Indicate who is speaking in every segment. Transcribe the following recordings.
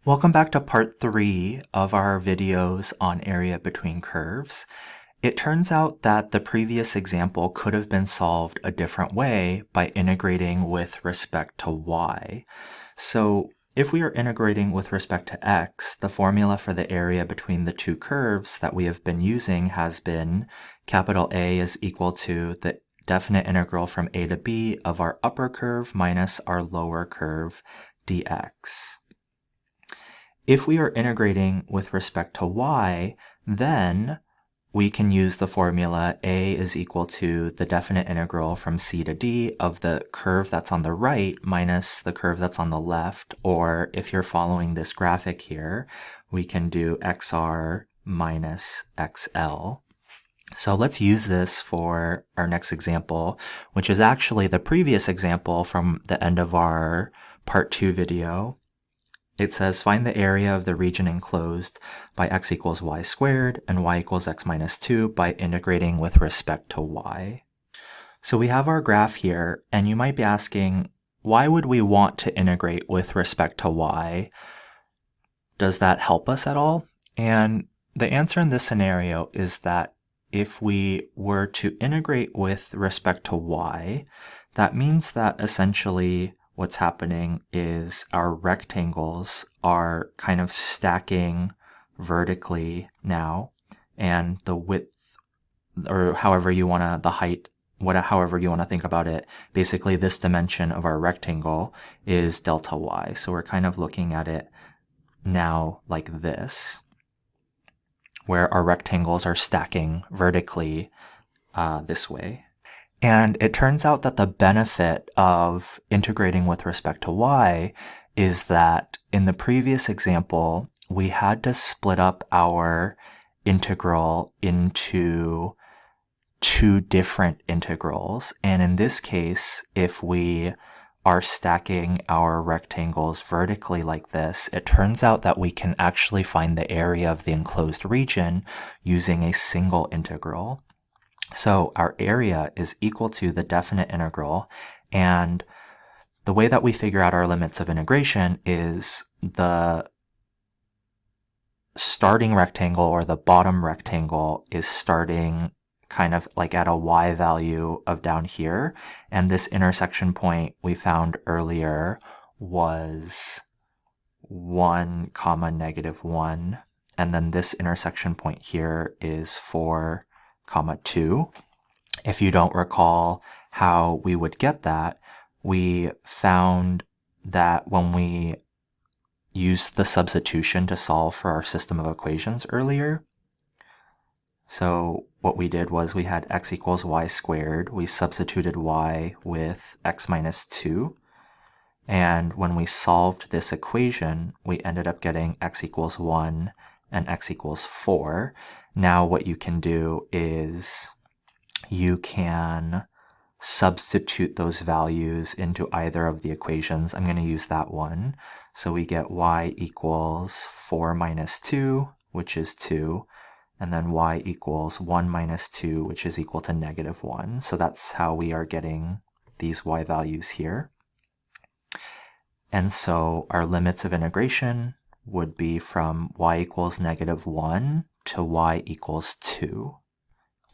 Speaker 1: Welcome back to part 3 of our videos on area between curves. It turns out that the previous example could have been solved a different way by integrating with respect to y. So if we are integrating with respect to x, the formula for the area between the two curves that we have been using has been capital A is equal to the definite integral from a to b of our upper curve minus our lower curve dx. If we are integrating with respect to y, then we can use the formula a is equal to the definite integral from c to d of the curve that's on the right minus the curve that's on the left, or if you're following this graphic here, we can do xr minus xl. So let's use this for our next example, which is actually the previous example from the end of our part 2 video. It says find the area of the region enclosed by x equals y squared and y equals x minus 2 by integrating with respect to y. So we have our graph here, and you might be asking, why would we want to integrate with respect to y? Does that help us at all? And the answer in this scenario is that if we were to integrate with respect to y, that means that essentially what's happening is our rectangles are kind of stacking vertically now, and the width, or however you want to, the height, however you want to think about it, basically this dimension of our rectangle is delta y. So we're kind of looking at it now like this, where our rectangles are stacking vertically this way. And it turns out that the benefit of integrating with respect to y is that in the previous example, we had to split up our integral into two different integrals. And in this case, if we are stacking our rectangles vertically like this, it turns out that we can actually find the area of the enclosed region using a single integral. So our area is equal to the definite integral, and the way that we figure out our limits of integration is the starting rectangle, or the bottom rectangle, is starting kind of like at a y value of down here, and this intersection point we found earlier was 1, negative 1, and then this intersection point here is 4, 2. If you don't recall how we would get that, we found that when we used the substitution to solve for our system of equations earlier, so what we did was we had x equals y squared, we substituted y with x minus 2, and when we solved this equation, we ended up getting x equals 1 and x equals 4. Now what you can do is you can substitute those values into either of the equations. I'm going to use that one. So we get y equals 4 minus 2, which is 2, and then y equals 1 minus 2, which is equal to negative 1. So that's how we are getting these y values here. And so our limits of integration would be from y equals negative 1 to y equals 2.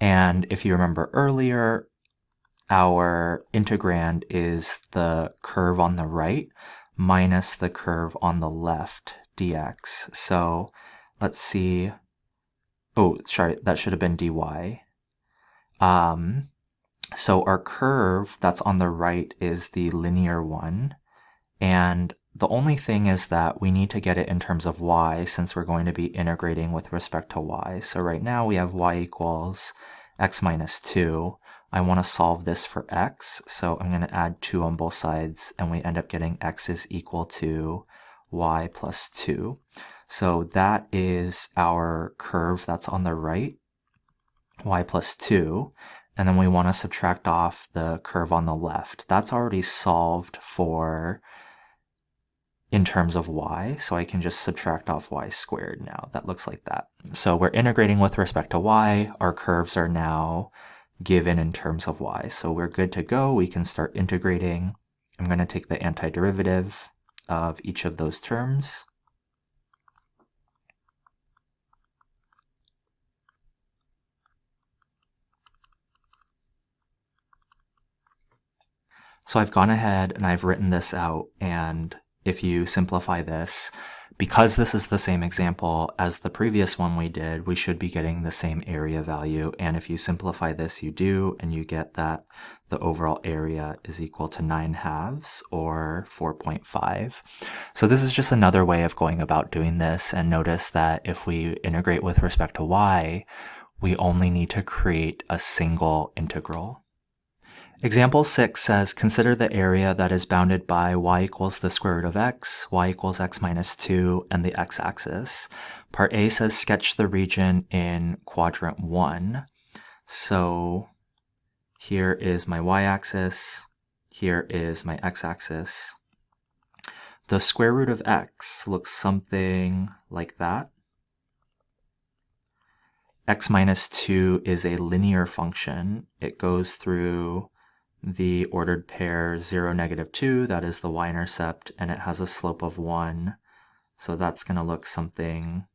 Speaker 1: And if you remember earlier, our integrand is the curve on the right minus the curve on the left, dx. So let's see. Oh, sorry, that should have been dy. So our curve that's on the right is the linear one, and the only thing is that we need to get it in terms of y since we're going to be integrating with respect to y. So right now we have y equals x minus 2. I want to solve this for x, so I'm going to add 2 on both sides, and we end up getting x is equal to y plus 2. So that is our curve that's on the right, y plus 2. And then we want to subtract off the curve on the left. That's already solved for in terms of y, so I can just subtract off y squared now. That looks like that. So we're integrating with respect to y. Our curves are now given in terms of y. So we're good to go. We can start integrating. I'm going to take the antiderivative of each of those terms. So I've gone ahead and I've written this out, and if you simplify this, because this is the same example as the previous one we did, we should be getting the same area value. And if you simplify this, you do, and you get that the overall area is equal to 9/2, or 4.5. So this is just another way of going about doing this. And notice that if we integrate with respect to y, we only need to create a single integral. Example 6 says, consider the area that is bounded by y equals the square root of x, y equals x minus 2, and the x-axis. Part A says, sketch the region in quadrant 1. So here is my y-axis, here is my x-axis. The square root of x looks something like that. X minus 2 is a linear function. It goes through the ordered pair 0, -2, that is the y-intercept, and it has a slope of 1. So that's going to look something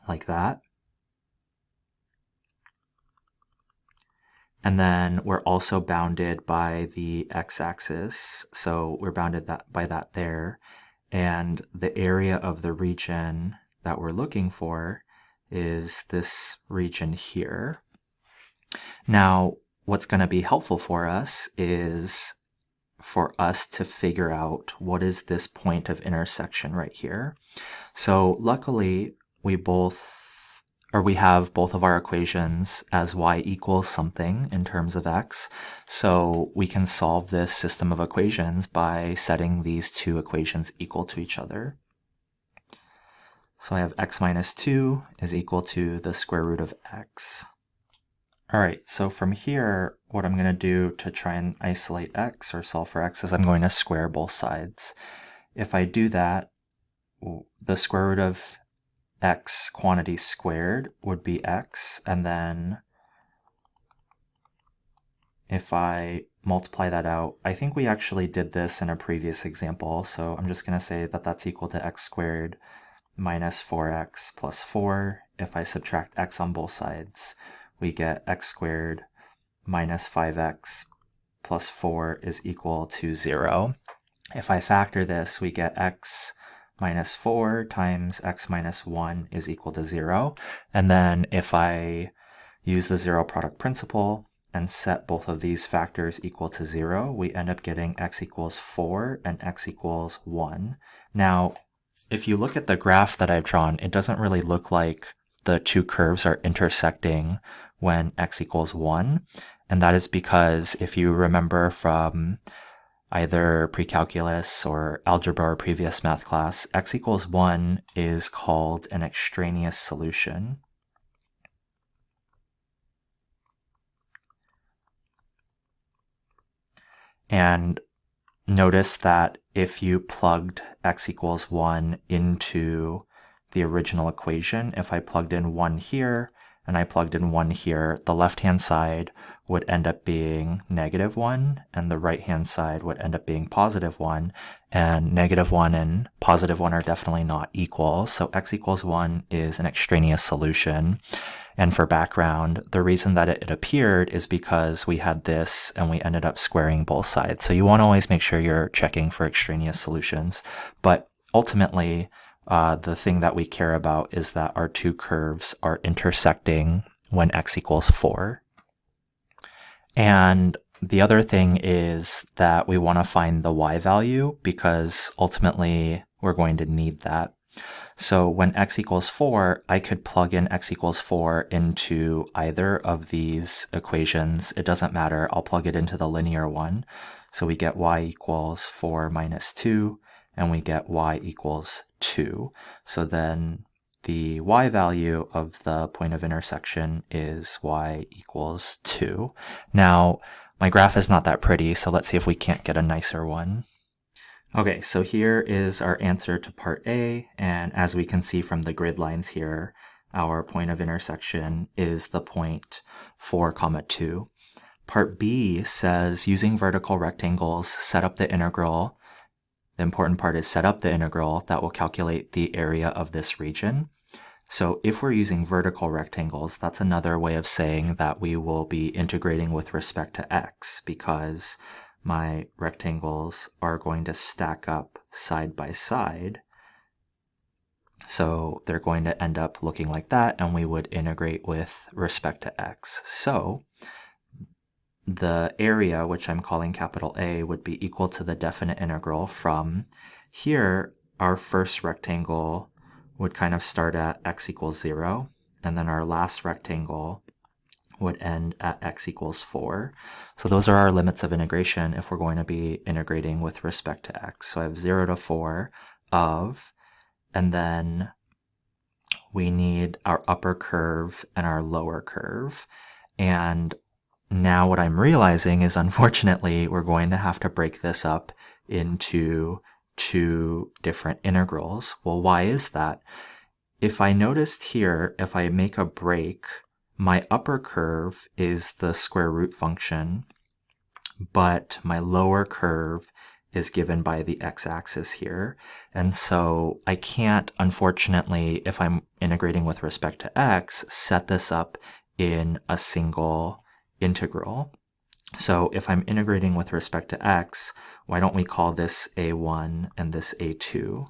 Speaker 1: like that. And then we're also bounded by the x-axis, so we're bounded by that there. And the area of the region that we're looking for is this region here. Now, what's going to be helpful for us is for us to figure out what is this point of intersection right here. So luckily, we have both of our equations as y equals something in terms of x. So we can solve this system of equations by setting these two equations equal to each other. So I have x minus 2 is equal to the square root of x. All right, so from here, what I'm going to do to try and isolate x or solve for x is I'm going to square both sides. If I do that, the square root of x quantity squared would be x, and then if I multiply that out, I think we actually did this in a previous example, so I'm just going to say that that's equal to x squared minus 4x plus 4. If I subtract x on both sides, we get x squared minus 5x plus 4 is equal to 0. If I factor this, we get x minus 4 times x minus 1 is equal to 0. And then if I use the zero product principle and set both of these factors equal to 0, we end up getting x equals 4 and x equals 1. Now, if you look at the graph that I've drawn, it doesn't really look like the two curves are intersecting when x equals 1. And that is because if you remember from either pre-calculus or algebra or previous math class, x equals 1 is called an extraneous solution. And notice that if you plugged x equals 1 into the original equation, if I plugged in 1 here and I plugged in 1 here, the left-hand side would end up being -1 and the right-hand side would end up being +1, and -1 and +1 are definitely not equal, so x equals 1 is an extraneous solution. And for background, the reason that it appeared is because we had this and we ended up squaring both sides. So you want to always make sure you're checking for extraneous solutions. But ultimately, the thing that we care about is that our two curves are intersecting when x equals 4. And the other thing is that we want to find the y value because ultimately we're going to need that. So when x equals 4, I could plug in x equals 4 into either of these equations. It doesn't matter. I'll plug it into the linear one. So we get y equals 4 minus 2, and we get y equals 2. So then the y value of the point of intersection is y equals 2. Now, my graph is not that pretty, so let's see if we can't get a nicer one. Okay, so here is our answer to part A, and as we can see from the grid lines here, our point of intersection is the point 4, 2. Part B says, using vertical rectangles, set up the integral. The important part is set up the integral that will calculate the area of this region. So if we're using vertical rectangles, that's another way of saying that we will be integrating with respect to x, because my rectangles are going to stack up side by side. So they're going to end up looking like that, and we would integrate with respect to x. So the area, which I'm calling capital A, would be equal to the definite integral from here. Our first rectangle would kind of start at x equals 0, and then our last rectangle would end at x equals 4. So those are our limits of integration if we're going to be integrating with respect to x. So I have 0 to 4 of, and then we need our upper curve and our lower curve. And now what I'm realizing is, unfortunately, we're going to have to break this up into two different integrals. Well, why is that? If I noticed here, if I make a break, my upper curve is the square root function, but my lower curve is given by the x-axis here. And so I can't, unfortunately, if I'm integrating with respect to x, set this up in a single integral. So if I'm integrating with respect to x, why don't we call this a1 and this a2?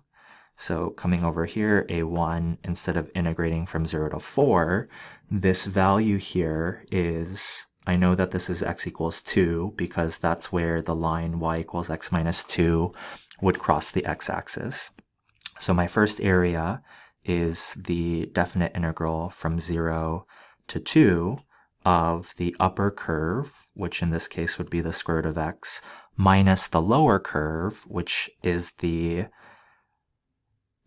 Speaker 1: So coming over here, a1, instead of integrating from 0 to 4, this value here is, I know that this is x equals 2 because that's where the line y equals x minus 2 would cross the x-axis. So my first area is the definite integral from 0 to 2 of the upper curve, which in this case would be the square root of x, minus the lower curve, which is the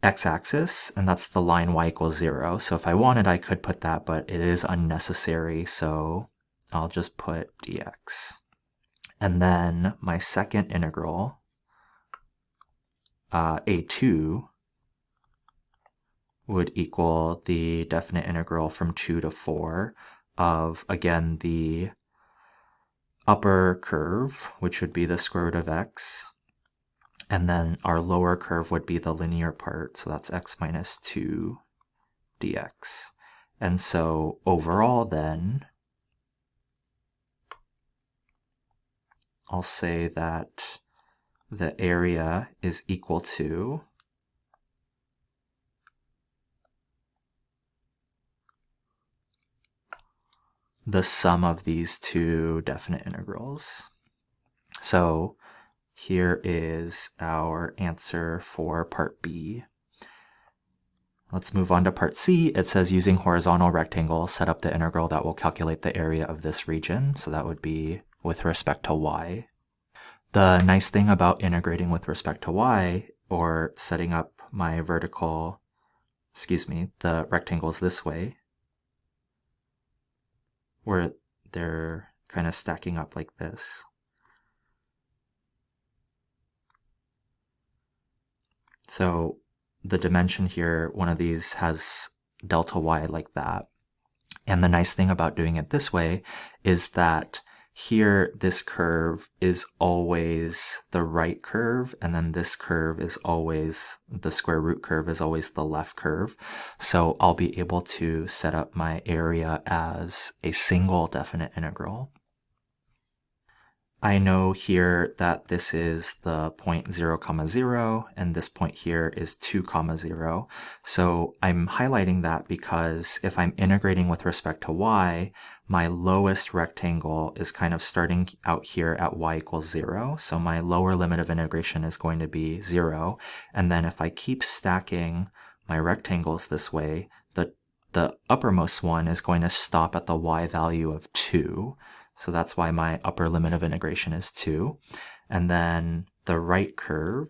Speaker 1: x-axis, and that's the line y equals 0. So if I wanted, I could put that, but it is unnecessary, so I'll just put dx. And then my second integral, a2, would equal the definite integral from 2 to 4 of, again, the upper curve, which would be the square root of x, and then our lower curve would be the linear part, so that's x minus 2 dx. And so overall then, I'll say that the area is equal to the sum of these two definite integrals. So here is our answer for part B. Let's move on to part C. It says using horizontal rectangle, set up the integral that will calculate the area of this region. So that would be with respect to y. The nice thing about integrating with respect to y, or setting up my the rectangles this way, where they're kind of stacking up like this. So the dimension here, one of these has delta y like that. And the nice thing about doing it this way is that here this curve is always the right curve, and then this curve is always, the square root curve is always the left curve. So I'll be able to set up my area as a single definite integral. I know here that this is the point 0, 0, and this point here is 2, 0. So I'm highlighting that because if I'm integrating with respect to y, my lowest rectangle is kind of starting out here at y equals 0. So my lower limit of integration is going to be 0. And then if I keep stacking my rectangles this way, the uppermost one is going to stop at the y value of 2. So that's why my upper limit of integration is 2. And then the right curve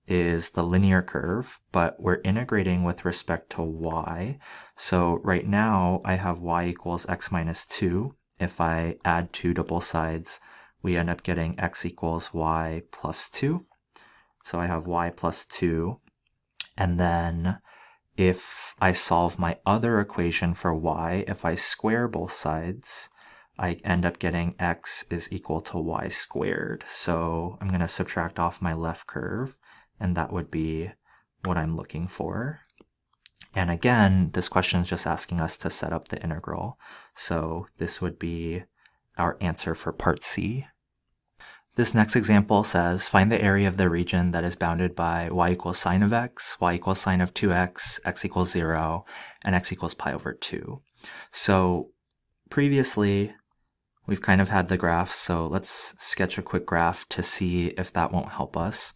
Speaker 1: is the linear curve, but we're integrating with respect to y. So right now I have y equals x minus 2. If I add 2 to both sides, we end up getting x equals y plus 2. So I have y plus 2. And then if I solve my other equation for y, if I square both sides, I end up getting x is equal to y squared. So I'm going to subtract off my left curve, and that would be what I'm looking for. And again, this question is just asking us to set up the integral. So this would be our answer for part C. This next example says, find the area of the region that is bounded by y equals sine of x, y equals sine of 2x, x equals 0, and x equals pi over 2. So previously, we've kind of had the graphs, so let's sketch a quick graph to see if that won't help us.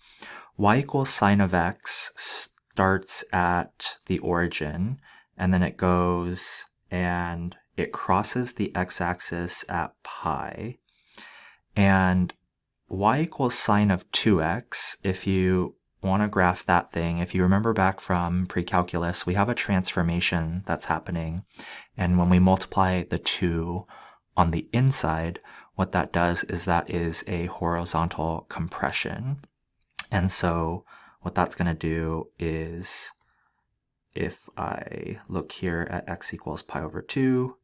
Speaker 1: Y equals sine of x starts at the origin, and then it goes and it crosses the x-axis at pi. And y equals sine of 2x, if you want to graph that thing, if you remember back from pre-calculus, we have a transformation that's happening. And when we multiply the 2 on the inside, what that does is that is a horizontal compression. And so what that's going to do is, if I look here at x equals pi over 2,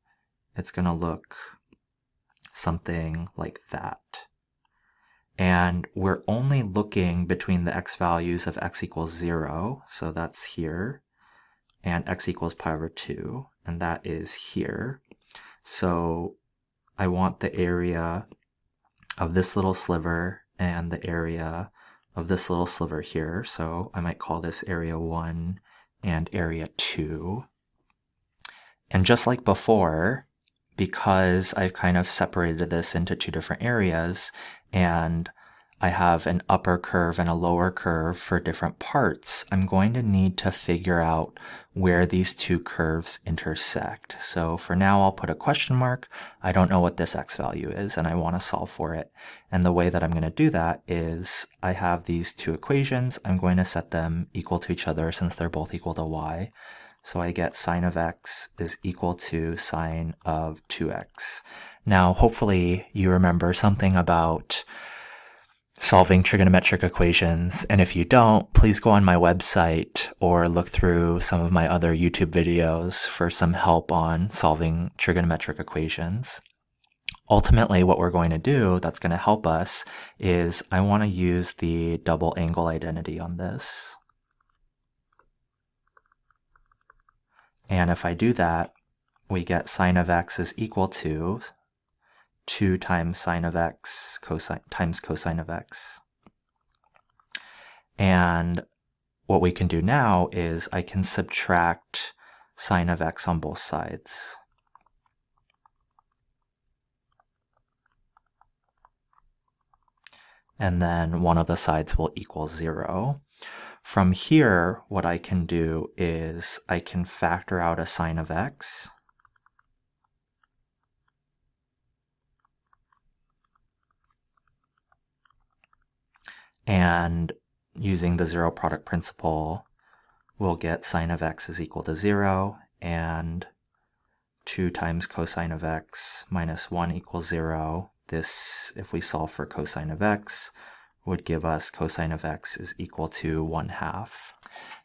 Speaker 1: it's going to look something like that. And we're only looking between the x values of x equals 0, so that's here, and x equals pi over 2, and that is here. So I want the area of this little sliver and the area of this little sliver here, so I might call this area 1 and area 2. And just like before, because I've kind of separated this into two different areas, and I have an upper curve and a lower curve for different parts, I'm going to need to figure out where these two curves intersect. So for now, I'll put a question mark. I don't know what this x value is, and I want to solve for it. And the way that I'm going to do that is I have these two equations. I'm going to set them equal to each other since they're both equal to y. So I get sine of x is equal to sine of 2x. Now, hopefully you remember something about solving trigonometric equations, and if you don't, please go on my website or look through some of my other YouTube videos for some help on solving trigonometric equations. Ultimately, what we're going to do that's going to help us is I want to use the double angle identity on this. And if I do that, we get sine of x is equal to 2 times sine of x times cosine of x. And what we can do now is I can subtract sine of x on both sides. And then one of the sides will equal 0. From here, what I can do is I can factor out a sine of x. And using the zero product principle, we'll get sine of x is equal to 0, and 2 times cosine of x minus 1 equals 0. This, if we solve for cosine of x, would give us cosine of x is equal to 1/2.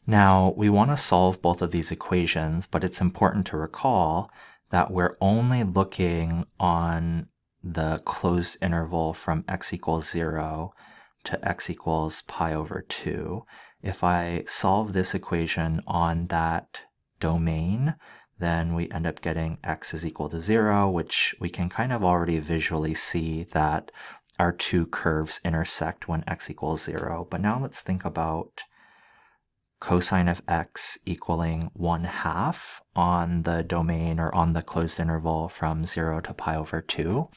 Speaker 1: Now, we want to solve both of these equations, but it's important to recall that we're only looking on the closed interval from x equals 0 to x equals pi over 2. If I solve this equation on that domain, then we end up getting x is equal to 0, which we can kind of already visually see that our two curves intersect when x equals 0. But now let's think about cosine of x equaling 1/2 on the domain or on the closed interval from 0 to pi over 2.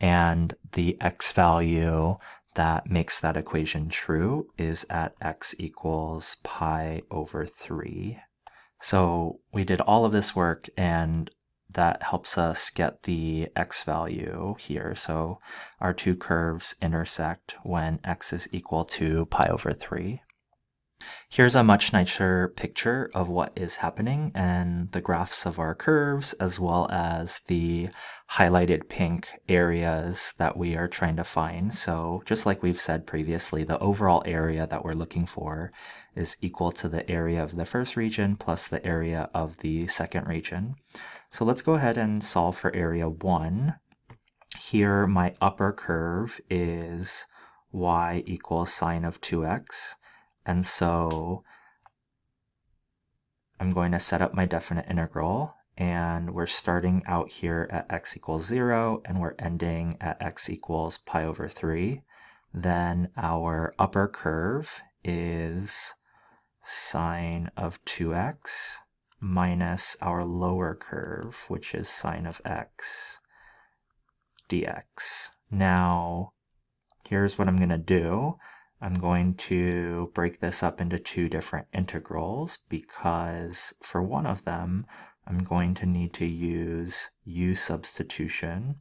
Speaker 1: And the x value that makes that equation true is at x equals pi over 3. So we did all of this work, and that helps us get the x value here. So our two curves intersect when x is equal to pi over 3. Here's a much nicer picture of what is happening and the graphs of our curves, as well as the highlighted pink areas that we are trying to find. So just like we've said previously, the overall area that we're looking for is equal to the area of the first region plus the area of the second region. So let's go ahead and solve for area 1. Here, my upper curve is y equals sine of 2x. And so I'm going to set up my definite integral, and we're starting out here at x equals 0, and we're ending at x equals pi over 3, then our upper curve is sine of 2x minus our lower curve, which is sine of x dx. Now, here's what I'm going to do. I'm going to break this up into two different integrals because for one of them, I'm going to need to use u substitution.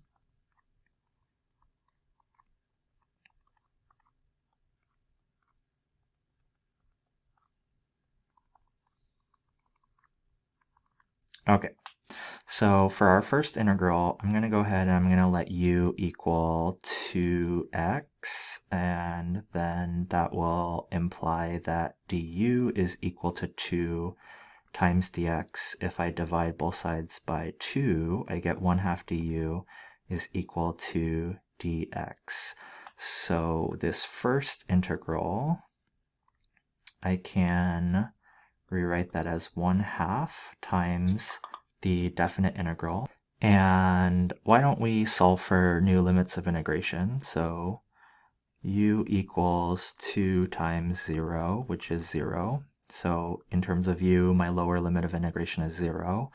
Speaker 1: Okay, so for our first integral, I'm going to go ahead and I'm going to let u equal 2x, and then that will imply that du is equal to 2 times dx. If I divide both sides by 2, I get 1/2 du is equal to dx. So this first integral, I can rewrite that as 1/2 times the definite integral. And why don't we solve for new limits of integration? So u equals 2 times 0, which is 0. So in terms of u, my lower limit of integration is 0.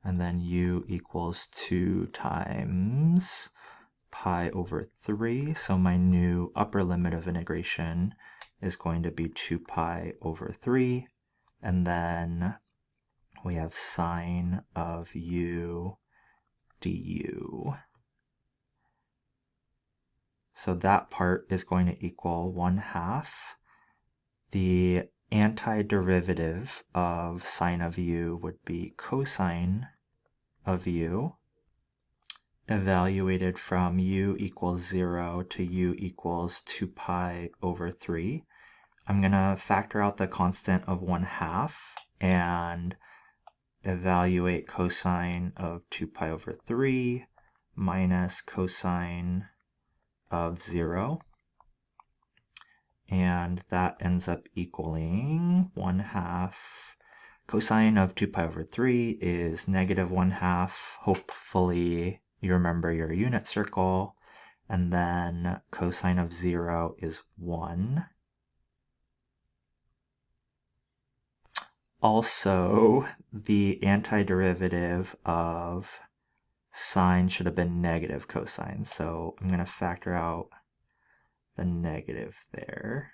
Speaker 1: And then u equals 2 times pi over 3. So my new upper limit of integration is going to be 2 pi over 3. And then we have sine of u du. So that part is going to equal 1/2. The antiderivative of sine of u would be cosine of u, evaluated from u equals 0 to u equals 2 pi over 3. I'm going to factor out the constant of 1/2 and evaluate cosine of 2 pi over 3 minus cosine of 0. And that ends up equaling 1/2. Cosine of 2 pi over 3 is negative 1/2. Hopefully you remember your unit circle. And then cosine of 0 is 1. Also, the antiderivative of sine should have been negative cosine. So I'm going to factor out the negative there.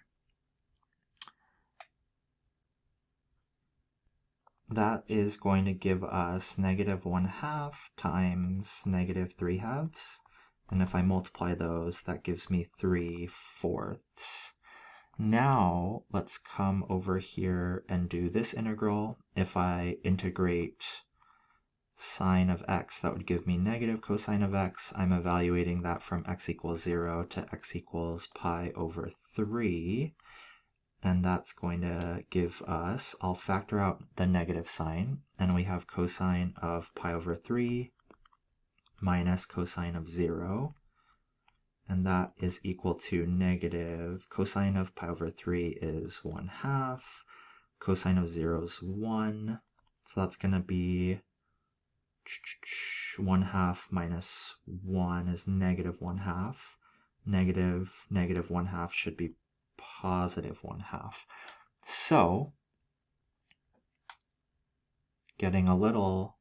Speaker 1: That is going to give us negative 1/2 times negative 3/2. And if I multiply those, that gives me 3/4. Now, let's come over here and do this integral. If I integrate sine of x, that would give me negative cosine of x. I'm evaluating that from x equals 0 to x equals pi over 3. And that's going to give us, I'll factor out the negative sign, and we have cosine of pi over 3 minus cosine of 0. And that is equal to negative cosine of pi over 3 is 1/2. Cosine of 0 is 1. So that's going to be 1/2 minus 1 is negative 1/2. Negative 1/2 should be positive 1/2. So, getting a little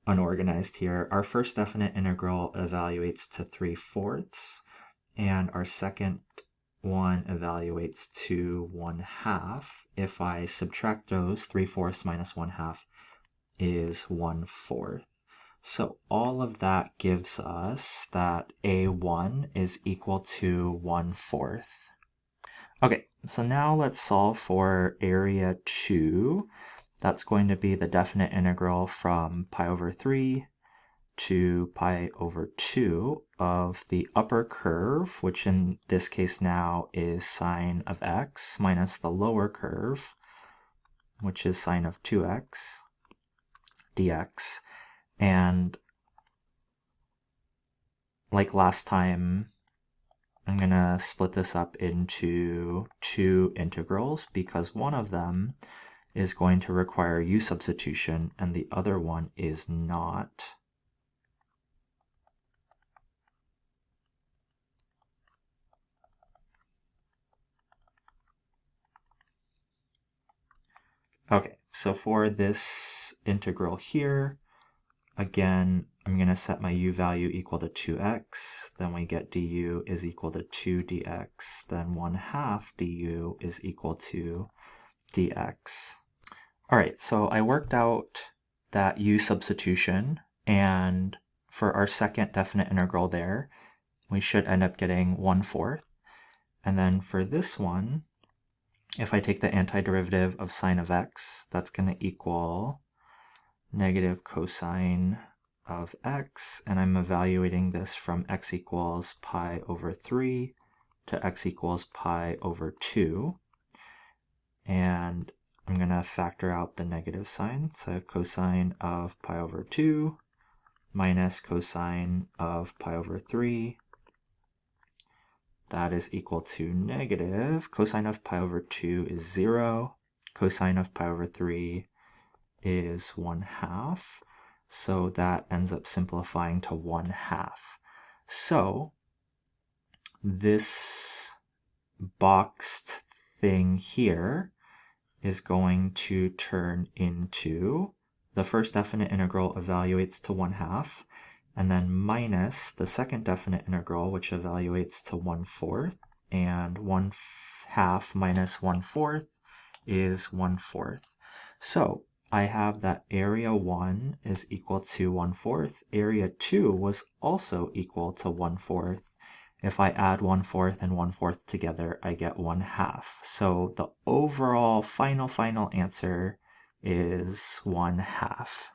Speaker 1: unorganized here, our first definite integral evaluates to 3/4, and our second one evaluates to 1/2. If I subtract those, 3/4 minus 1/2 is 1/4. So all of that gives us that A1 is equal to 1/4. Okay, so now let's solve for area 2. That's going to be the definite integral from pi over 3 to pi over 2 of the upper curve, which in this case now is sine of x, minus the lower curve, which is sine of 2x dx. And like last time, I'm going to split this up into two integrals because one of them is going to require u substitution and the other one is not. Okay, so for this integral here, again, I'm going to set my u value equal to 2x, then we get du is equal to 2 dx, then 1/2 du is equal to dx. All right, so I worked out that u substitution, and for our second definite integral there, we should end up getting 1/4. And then for this one, if I take the antiderivative of sine of x, that's going to equal negative cosine of x, and I'm evaluating this from x equals pi over 3 to x equals pi over 2. And I'm going to factor out the negative sign. So I have cosine of pi over 2 minus cosine of pi over 3. That is equal to negative. Cosine of pi over 2 is 0. Cosine of pi over 3 is 1/2. So that ends up simplifying to 1/2. So this boxed thing here is going to turn into, the first definite integral evaluates to 1/2, and then minus the second definite integral, which evaluates to 1/4, and 1/2 minus 1/4 is 1/4. So I have that area 1 is equal to 1/4. Area 2 was also equal to 1/4. If I add 1/4 and 1/4 together, I get 1/2. So the overall final answer is 1/2.